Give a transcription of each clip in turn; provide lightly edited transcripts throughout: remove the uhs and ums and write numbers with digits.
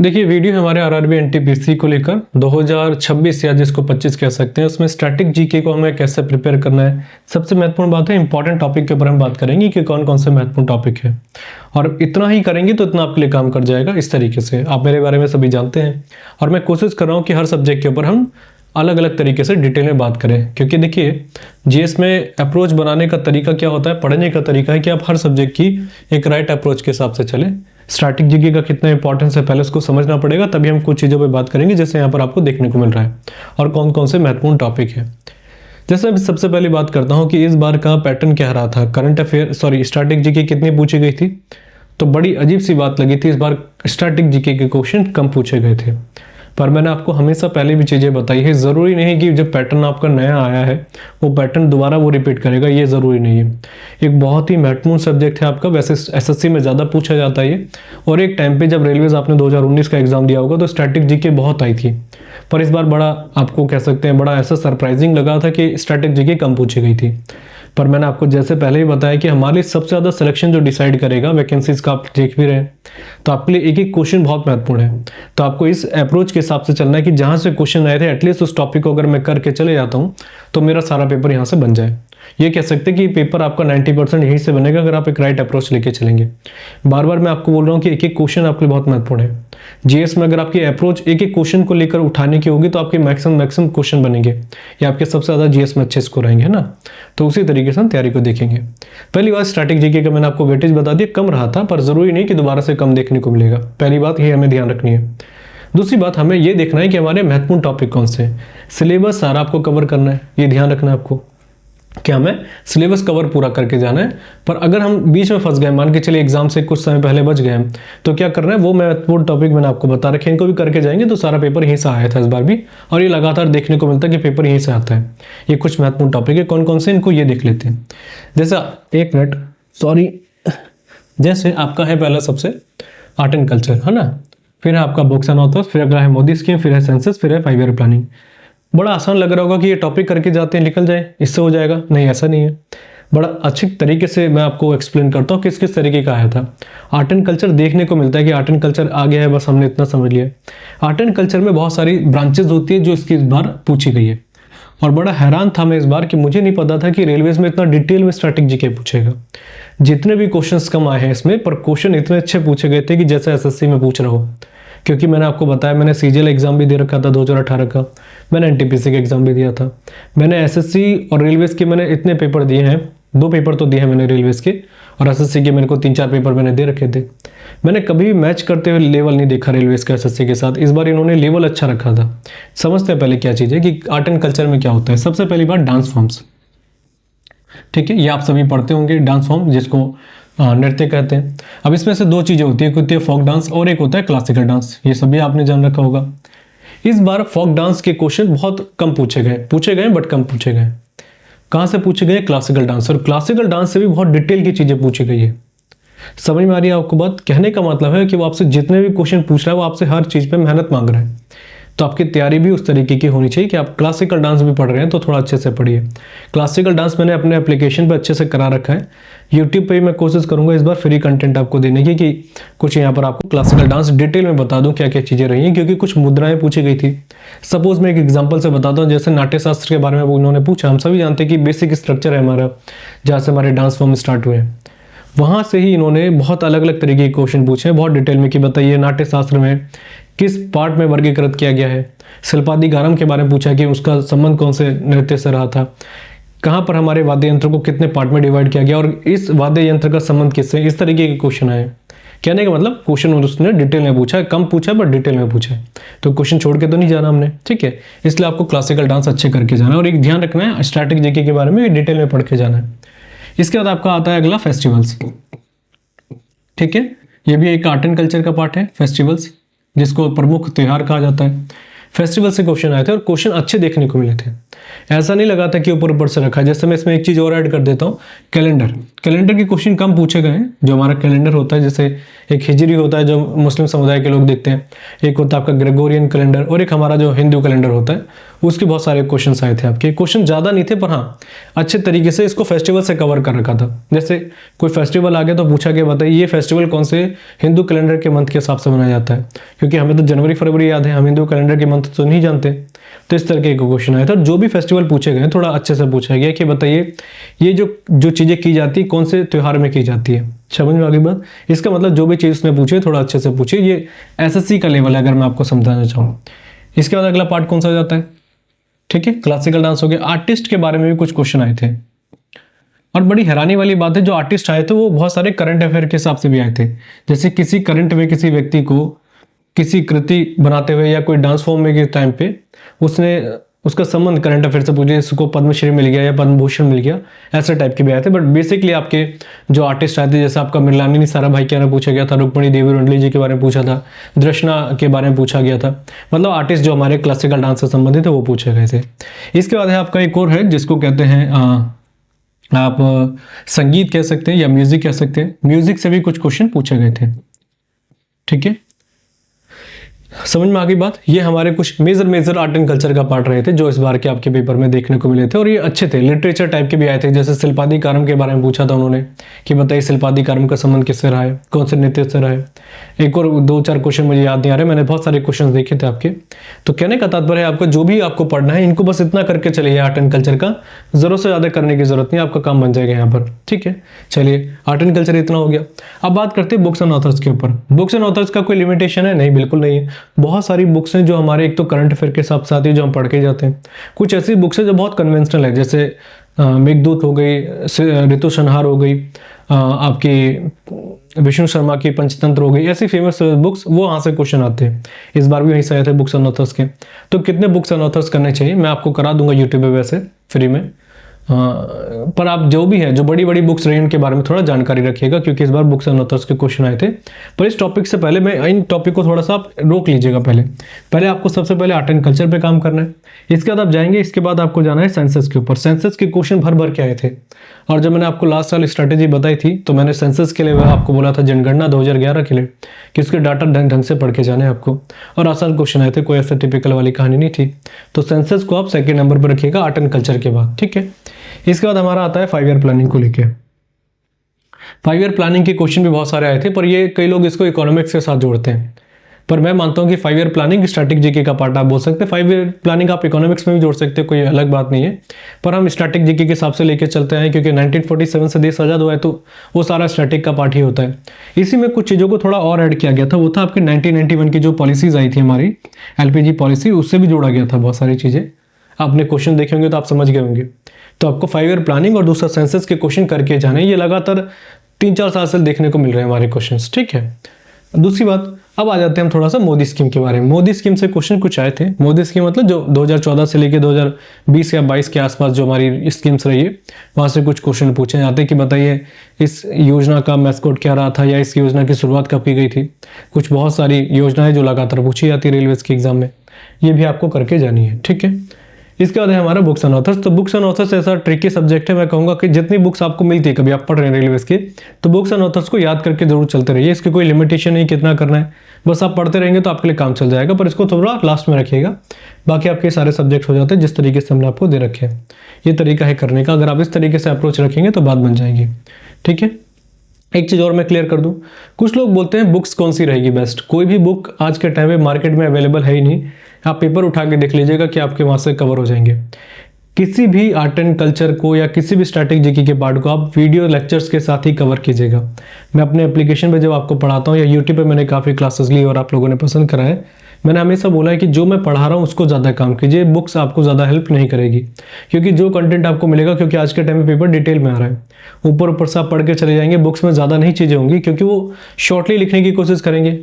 देखिए वीडियो हमारे RRB NTPC को लेकर 2026 या जिसको 25 कह सकते हैं, उसमें स्टैटिक जीके को हमें कैसे प्रिपेयर करना है। सबसे महत्वपूर्ण बात है इंपॉर्टेंट टॉपिक के ऊपर हम बात करेंगे कि कौन कौन से महत्वपूर्ण टॉपिक है, और इतना ही करेंगे तो इतना आपके लिए काम कर जाएगा। इस तरीके से आप मेरे बारे में सभी जानते हैं और मैं कोशिश कर रहा हूँ कि हर सब्जेक्ट के ऊपर हम अलग अलग तरीके से डिटेल में बात करें, क्योंकि देखिए जीएस में अप्रोच बनाने का तरीका क्या होता है, पढ़ने का तरीका है कि आप हर सब्जेक्ट की एक राइट अप्रोच के हिसाब से चलें। स्टैटिक जीके का कितना इंपॉर्टेंस है पहले उसको समझना पड़ेगा, तभी हम कुछ चीज़ों पे बात करेंगे जैसे यहाँ पर आपको देखने को मिल रहा है और कौन कौन से महत्वपूर्ण टॉपिक है। जैसे मैं सबसे पहले बात करता हूँ कि इस बार का पैटर्न क्या रहा था, करंट अफेयर स्टैटिक जीके कितनी पूछी गई थी। तो बड़ी अजीब सी बात लगी थी, इस बार स्टैटिक जीके के क्वेश्चन कम पूछे गए थे। पर मैंने आपको हमेशा पहले भी चीज़ें बताई है, ज़रूरी नहीं कि जब पैटर्न आपका नया आया है वो पैटर्न दोबारा वो रिपीट करेगा, ये ज़रूरी नहीं है। एक बहुत ही महत्वपूर्ण सब्जेक्ट है आपका, वैसे एसएससी में ज़्यादा पूछा जाता है ये, और एक टाइम पे जब रेलवेज आपने 2019 का एग्जाम दिया होगा तो स्टैटिक जीके बहुत आई थी, पर इस बार बड़ा आपको कह सकते हैं बड़ा ऐसा सरप्राइजिंग लगा था कि स्टैटिक जीके कम पूछी गई थी। पर मैंने आपको जैसे पहले ही बताया कि हमारे लिए सबसे ज़्यादा सिलेक्शन जो डिसाइड करेगा, वैकेंसीज का आप देख भी रहे हैं, तो आपके लिए एक एक क्वेश्चन बहुत महत्वपूर्ण है। तो आपको इस अप्रोच के हिसाब से चलना है कि जहाँ से क्वेश्चन आए थे एटलीस्ट उस टॉपिक को अगर मैं करके चले जाता हूँ तो मेरा सारा पेपर यहाँ से बन जाए। ये कह सकते हैं कि पेपर आपका 90% यहीं से बनेगा अगर आप एक राइट अप्रोच लेके चलेंगे। बार बार मैं आपको बोल रहा हूँ कि एक एक क्वेश्चन आपके लिए बहुत महत्वपूर्ण है। जीएस में अगर आपकी अप्रोच एक एक क्वेश्चन को लेकर उठाने की होगी तो आपके मैक्सिमम क्वेश्चन बनेंगे या आपके सबसे ज़्यादा जीएस में अच्छे स्कोर आएंगे, है ना। तो उसी तरीके से हम तैयारी को देखेंगे। पहली बात स्टैटिक जीके का मैंने आपको वेटेज बता दिया, कम रहा था, पर जरूरी नहीं कि दोबारा से कम देखने को मिलेगा। पहली बात ये हमें ध्यान रखनी है। दूसरी बात हमें ये देखना है कि हमारे महत्वपूर्ण टॉपिक कौन से हैं। सिलेबस सारा आपको कवर करना है, ये ध्यान रखना है आपको कि हमें सिलेबस कवर पूरा करके जाना है। पर अगर हम बीच में फंस गए, मान के चलिए एग्जाम से कुछ समय पहले बच गए, तो क्या करना है, वो महत्वपूर्ण टॉपिक मैंने आपको बता रखे, इनको भी करके जाएंगे तो सारा पेपर यहीं से आया था इस बार भी, और ये लगातार देखने को मिलता है कि पेपर यहीं से आता है। ये कुछ महत्वपूर्ण टॉपिक है, कौन कौन से, इनको ये देख लेते हैं। जैसे आपका है पहला सबसे आर्ट एंड कल्चर, है ना, फिर है आपका बुक्स एंड ऑथर्स, फिर अगला है मोदी स्कीम, फिर है सेंसस, फिर है 5 ईयर प्लानिंग। बड़ा आसान लग रहा होगा कि ये टॉपिक करके जाते हैं निकल जाए, इससे हो जाएगा। नहीं, ऐसा नहीं है। बड़ा अच्छी तरीके से मैं आपको एक्सप्लेन करता हूँ किस किस तरीके का आया था। आर्ट एंड कल्चर देखने को मिलता है कि आर्ट एंड कल्चर आ गया है, बस हमने इतना समझ लिया। आर्ट एंड कल्चर में बहुत सारी ब्रांचेज होती है जो इसकी इस बार पूछी गई है, और बड़ा हैरान था मैं इस बार कि मुझे नहीं पता था कि रेलवेज में इतना डिटेल में स्टैटिक जीके पूछेगा। जितने भी क्वेश्चंस कम आए हैं इसमें, पर क्वेश्चन इतने अच्छे पूछे गए थे कि जैसे एसएससी में पूछ रहा हो। क्योंकि मैंने आपको बताया मैंने सीजीएल एग्जाम भी दे रखा था 2018 का, मैंने एनटीपीसी का एग्जाम भी दिया था, मैंने एसएससी और रेलवेज के मैंने इतने पेपर दिए हैं, 2 पेपर तो दिए हैं मैंने रेलवेज के, और एसएससी के मेरे को 3-4 पेपर मैंने दे रखे थे। मैंने कभी भी मैच करते हुए लेवल नहीं देखा रेलवेज का एसएससी के साथ। इस बार इन्होंने लेवल अच्छा रखा था। समझते हैं पहले क्या चीज़ है कि आर्ट एंड कल्चर में क्या होता है। सबसे पहली बात डांस फॉर्म्स, ठीक है, ये आप सभी पढ़ते होंगे डांस फॉर्म, जिसको नृत्य कहते हैं। अब इसमें से 2 चीज़ें होती है, एक होती है फोक डांस और एक होता है क्लासिकल डांस। ये सभी आपने जान रखा होगा। इस बार फोक डांस के क्वेश्चन बहुत कम पूछे गए बट कम पूछे गए। कहाँ से पूछे गए? क्लासिकल डांस, और क्लासिकल डांस से भी बहुत डिटेल की चीज़ें पूछी गई है। समझ में आ रही है आपको बात? कहने का मतलब है कि वो आपसे जितने भी क्वेश्चन पूछ रहा है वो आपसे हर चीज़ पे मेहनत मांग रहा है। तो आपकी तैयारी भी उस तरीके की होनी चाहिए कि आप क्लासिकल डांस भी पढ़ रहे हैं तो थोड़ा अच्छे से पढ़िए। क्लासिकल डांस मैंने अपने एप्लीकेशन पे अच्छे से करा रखा है। यूट्यूब पे मैं कोशिश करूंगा इस बार फ्री कंटेंट आपको देने की, कि कुछ यहाँ पर आपको क्लासिकल डांस डिटेल में बता दूं क्या क्या चीज़ें रही हैं, क्योंकि कुछ मुद्राएं पूछी गई थी। सपोज मैं एक एग्जाम्पल से बताता हूँ, जैसे नाट्य शास्त्र के बारे में वो उन्होंने पूछा। हम सभी जानते हैं कि बेसिक स्ट्रक्चर है हमारा, जहाँ से हमारे डांस फॉर्म स्टार्ट हुए हैं, वहाँ से ही इन्होंने बहुत अलग अलग तरीके के क्वेश्चन पूछे हैं बहुत डिटेल में, कि बताइए नाट्य शास्त्र में किस पार्ट में वर्गीकृत किया गया है। शिल्पादिगारम के बारे में पूछा कि उसका संबंध कौन से नृत्य से रहा था, कहाँ पर हमारे वाद्य यंत्र को कितने पार्ट में डिवाइड किया गया और इस वाद्य यंत्र का संबंध किससे। इस तरीके के क्वेश्चन आए। कहने का मतलब क्वेश्चन उसने डिटेल में पूछा है, कम पूछा बट डिटेल में पूछा है, तो क्वेश्चन छोड़ के तो नहीं जाना हमने, ठीक है। इसलिए आपको क्लासिकल डांस अच्छे करके जाना है, और एक ध्यान रखना है स्टैटिक जीके के बारे में डिटेल में पढ़ के जाना है। इसके बाद आपका आता है अगला फेस्टिवल्स, ठीक है। ये भी एक आर्ट एंड कल्चर का पार्ट है, फेस्टिवल्स, जिसको प्रमुख त्योहार कहा जाता है। फेस्टिवल से क्वेश्चन आए थे और क्वेश्चन अच्छे देखने को मिले थे। ऐसा नहीं लगा था कि ऊपर ऊपर से रखा है। जैसे मैं इसमें एक चीज़ और ऐड कर देता हूँ, कैलेंडर। कैलेंडर के क्वेश्चन कम पूछे गए हैं। जो हमारा कैलेंडर होता है, जैसे एक हिजरी होता है जो मुस्लिम समुदाय के लोग देखते हैं, एक होता है आपका ग्रेगोरियन कैलेंडर, और एक हमारा जो हिंदू कैलेंडर होता है, उसके बहुत सारे क्वेश्चन आए थे आपके। क्वेश्चन ज़्यादा नहीं थे, पर हाँ अच्छे तरीके से इसको फेस्टिवल से कवर कर रखा था। जैसे कोई फेस्टिवल आ गया तो पूछा गया बताइए ये फेस्टिवल कौन से हिंदू कैलेंडर के मंथ के हिसाब से मनाया जाता है, क्योंकि हमें तो जनवरी फरवरी याद है, हम हिंदू कैलेंडर के मंथ तो नहीं जानते। तो इस तरह के क्वेश्चन आए थे। और जो भी फेस्टिवल पूछे गए थोड़ा अच्छे से पूछा गया कि बताइए ये जो चीज़ें की जाती है कौन से त्यौहार में की जाती है। समझ में आ गई बात? इसका मतलब जो भी चीज़ उसने पूछी थोड़ा अच्छे से पूछिए। ये एसएससी का लेवल है अगर मैं आपको समझाना चाहूँ। इसके बाद अगला पार्ट कौन सा जाता है, ठीक है, क्लासिकल डांस हो गया। आर्टिस्ट के बारे में भी कुछ क्वेश्चन आए थे, और बड़ी हैरानी वाली बात है जो आर्टिस्ट आए थे वो बहुत सारे करंट अफेयर के हिसाब से भी आए थे। जैसे किसी करंट में किसी व्यक्ति को किसी कृति बनाते हुए या कोई डांस फॉर्म में के टाइम पे उसका संबंध करंट अफेयर से पूछे, इसको पद्मश्री मिल गया या पद्म भूषण मिल गया, ऐसे टाइप के भी आए थे। बट बेसिकली आपके जो आर्टिस्ट आए थे, जैसे आपका मृणालिनी साराभाई के बारे में पूछा गया था, रुक्मणी देवी रुंडली जी के बारे में पूछा था, दृष्णा के बारे में पूछा गया था। मतलब आर्टिस्ट जो हमारे क्लासिकल डांस से संबंधित है वो पूछे गए थे। इसके बाद है आपका एक और है जिसको कहते हैं आप संगीत कह सकते हैं या म्यूजिक कह सकते हैं। म्यूजिक से भी कुछ क्वेश्चन पूछे गए थे, ठीक है। समझ में आ गई बात? ये हमारे कुछ मेजर आर्ट एंड कल्चर का पार्ट रहे थे जो इस बार के आपके पेपर में देखने को मिले थे, और ये अच्छे थे। लिटरेचर टाइप के भी आए थे। जैसे शिल्पादिकारम के बारे में पूछा था उन्होंने कि बताइए शिल्पादिकारम का संबंध किससे रहा है, कौन से नृत्य से रहा है। एक और 2-4 क्वेश्चन मुझे याद नहीं आ रहे, मैंने बहुत सारे क्वेश्चन देखे थे आपके। तो कहने का तात्पर्य है आपका जो भी आपको पढ़ना है इनको बस इतना करके चलिए, आर्ट एंड कल्चर का जरूरत से ज़्यादा करने की जरूरत नहीं, आपका काम बन जाएगा यहाँ पर, ठीक है। चलिए आर्ट एंड कल्चर इतना हो गया। अब बात करते हैं बुक्स एंड ऑथर्स के ऊपर। बुक्स एंड ऑथर्स का कोई लिमिटेशन है? नहीं, बिल्कुल नहीं है। बहुत सारी बुक्स हैं जो हमारे एक तो करंट अफेयर के साथ साथ ही जो हम पढ़ के जाते हैं। कुछ ऐसी बुक्स है जो बहुत कन्वेंशनल है, जैसे मेघदूत हो गई, ऋतु संहार हो गई, आपकी विष्णु शर्मा की पंचतंत्र हो गई, ऐसी फेमस बुक्स, वो वहाँ से क्वेश्चन आते हैं। इस बार भी वहीं से आए थे बुक्स एंड ऑथर्स के। तो कितने बुक्स एंड ऑथर्स करने चाहिए मैं आपको करा दूंगा यूट्यूब पे वैसे फ्री में। पर आप जो भी हैं जो बड़ी बड़ी बुक्स रही उनके बारे में थोड़ा जानकारी रखिएगा, क्योंकि इस बार बुक्स एंड ऑथर्स के क्वेश्चन आए थे। पर इस टॉपिक से पहले मैं इन टॉपिक को थोड़ा सा आप रोक लीजिएगा। पहले आपको सबसे पहले आर्ट एंड कल्चर पे काम करना है। इसके बाद आप जाएंगे, इसके बाद आपको जाना है सेंसस के ऊपर। सेंसस के क्वेश्चन भर के आए थे, और जब मैंने आपको लास्ट साल स्ट्रैटेजी बताई थी तो मैंने सेंसस के लिए आपको बोला था जनगणना 2011 के लिए कि उसके डाटा ढंग से पढ़ के जाने आपको, और आसान क्वेश्चन आए थे, कोई ऐसा टिपिकल वाली कहानी नहीं थी। तो सेंसस को आप सेकेंड नंबर पर रखिएगा आर्ट एंड कल्चर के बाद, ठीक है। इसके बाद हमारा आता है 5 ईयर प्लानिंग को लेके। 5 ईयर प्लानिंग के क्वेश्चन भी बहुत सारे आए थे, पर ये कई लोग इसको इकोनॉमिक्स के साथ जोड़ते हैं, पर मैं मानता हूं कि 5 ईयर प्लानिंग स्टैटिक जीके का पार्ट आप बोल सकते हैं। 5 ईयर प्लानिंग आप इकोनॉमिक्स में भी जोड़ सकते हैं, कोई अलग बात नहीं है, पर हम स्टैटिक जीके के हिसाब से लेके चलते हैं, क्योंकि 1947 से देश आजाद हुआ है तो वो सारा स्टैटिक का पार्ट ही होता है। इसी में कुछ चीज़ों को थोड़ा और ऐड किया गया था, वो था आपकी 1991 की जो पॉलिसीज आई थी हमारी LPG पॉलिसी, उससे भी जोड़ा गया था बहुत सारी चीज़ें। आपने क्वेश्चन देखे होंगे तो आप समझ गए होंगे। तो आपको 5 ईयर प्लानिंग और दूसरा सेंसस के क्वेश्चन करके जाने, ये लगातार 3-4 साल से देखने को मिल रहे हैं हमारे क्वेश्चंस, ठीक है। दूसरी बात, अब आ जाते हैं हम थोड़ा सा मोदी स्कीम के बारे में। मोदी स्कीम से क्वेश्चन कुछ आए थे। मोदी स्कीम मतलब जो 2014 से लेके 2020 या 22 के आसपास जो हमारी स्कीम्स रही है, वहाँ से कुछ क्वेश्चन पूछे जाते हैं कि बताइए इस योजना का मैस्कोट क्या रहा था, या इस योजना की शुरुआत कब की गई थी। कुछ बहुत सारी योजनाएं जो लगातार पूछी जाती है रेलवे के एग्जाम में, ये भी आपको करके जानी है, ठीक है। इसके बाद है हमारा बुक्स एंड ऑथर्स। तो बुक्स एंड ऑथर्स ऐसा ट्रिकी सब्जेक्ट है, मैं कहूँगा कि जितनी बुक्स आपको मिलती है, कभी आप पढ़ रहे हैं रेलवे के, तो बुक्स एंड ऑथर्स को याद करके जरूर चलते रहिए। इसकी कोई लिमिटेशन नहीं कितना करना है, बस आप पढ़ते रहेंगे तो आपके लिए काम चल जाएगा, पर इसको थोड़ा लास्ट में रखिएगा। बाकी आपके सारे सब्जेक्ट हो जाते हैं जिस तरीके से हमने आपको दे रखे हैं। ये तरीका है करने का, अगर आप इस तरीके से अप्रोच रखेंगे तो बात बन जाएगी, ठीक है। एक चीज़ और मैं क्लियर कर दूं, कुछ लोग बोलते हैं बुक्स कौन सी रहेगी बेस्ट। कोई भी बुक आज के टाइम में मार्केट में अवेलेबल है ही नहीं। आप पेपर उठा के देख लीजिएगा कि आपके वहाँ से कवर हो जाएंगे। किसी भी आर्ट एंड कल्चर को या किसी भी स्टैटिक जीके के पार्ट को आप वीडियो लेक्चर्स के साथ ही कवर कीजिएगा। मैं अपने एप्लीकेशन पे जब आपको पढ़ाता हूँ या यूट्यूब पे मैंने काफ़ी क्लासेस ली और आप लोगों ने पसंद करा है, मैंने हमेशा बोला है कि जो मैं पढ़ा रहा हूँ उसको ज़्यादा काम कीजिए, बुक्स आपको ज़्यादा हेल्प नहीं करेगी, क्योंकि जो कंटेंट आपको मिलेगा, क्योंकि आज के टाइम में पेपर डिटेल में आ रहा है, ऊपर से आप पढ़ के चले जाएंगे, बुक्स में ज़्यादा नहीं चीज़ें होंगी, क्योंकि वो शॉर्टली लिखने की कोशिश करेंगे।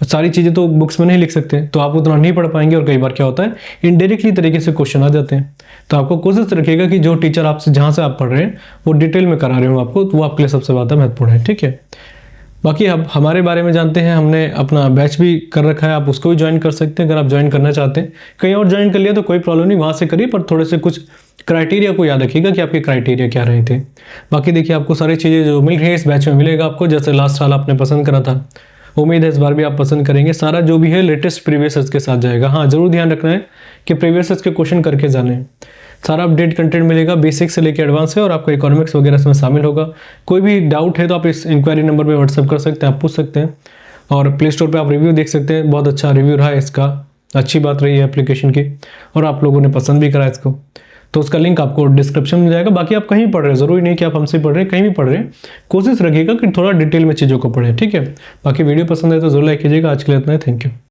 सारी चीज़ें तो बुक्स में नहीं लिख सकते, तो आप उतना नहीं पढ़ पाएंगे, और कई बार क्या होता है इनडायरेक्टली तरीके से क्वेश्चन आ जाते हैं। तो आपको कोशिश रखिएगा कि जो टीचर आपसे जहाँ से आप पढ़ रहे हैं वो डिटेल में करा रहे हो आपको, तो वो आपके लिए सबसे ज़्यादा महत्वपूर्ण है, ठीक है। बाकी अब हमारे बारे में जानते हैं, हमने अपना बैच भी कर रखा है, आप उसको भी ज्वाइन कर सकते हैं अगर आप ज्वाइन करना चाहते हैं। कहीं और ज्वाइन कर लिया तो कोई प्रॉब्लम नहीं, वहाँ से करिए, पर थोड़े से कुछ क्राइटेरिया को याद रखिएगा कि आपके क्राइटेरिया क्या रहे थे। बाकी देखिए आपको सारी चीज़ें जो मिल रही है इस बैच में मिलेगा आपको, जैसे लास्ट साल आपने पसंद करा था, उम्मीद है इस बार भी आप पसंद करेंगे। सारा जो भी है लेटेस्ट प्रीवियस ईयर्स के साथ जाएगा। हाँ, जरूर ध्यान रखना है कि प्रीवियस ईयर्स के क्वेश्चन करके जाने। सारा अपडेट कंटेंट मिलेगा, बेसिक से लेकर एडवांस है, और आपका इकोनॉमिक्स वगैरह इसमें शामिल होगा। कोई भी डाउट है तो आप इस इंक्वायरी नंबर पे व्हाट्सअप कर सकते हैं, आप पूछ सकते हैं। और प्ले स्टोर पे आप रिव्यू देख सकते हैं, बहुत अच्छा रिव्यू रहा है इसका, अच्छी बात रही है एप्लीकेशन की, और आप लोगों ने पसंद भी करा इसको। तो उसका लिंक आपको डिस्क्रिप्शन में जाएगा। बाकी आप कहीं भी पढ़ रहे हैं, ज़रूरी नहीं कि आप हमसे पढ़ रहे हैं, कहीं भी पढ़ रहे हैं, कोशिश रखिएगा कि थोड़ा डिटेल में चीज़ों को पढ़ें, ठीक है। बाकी वीडियो पसंद है तो जरूर लाइक कीजिएगा। आज के लिए इतना है, थैंक यू।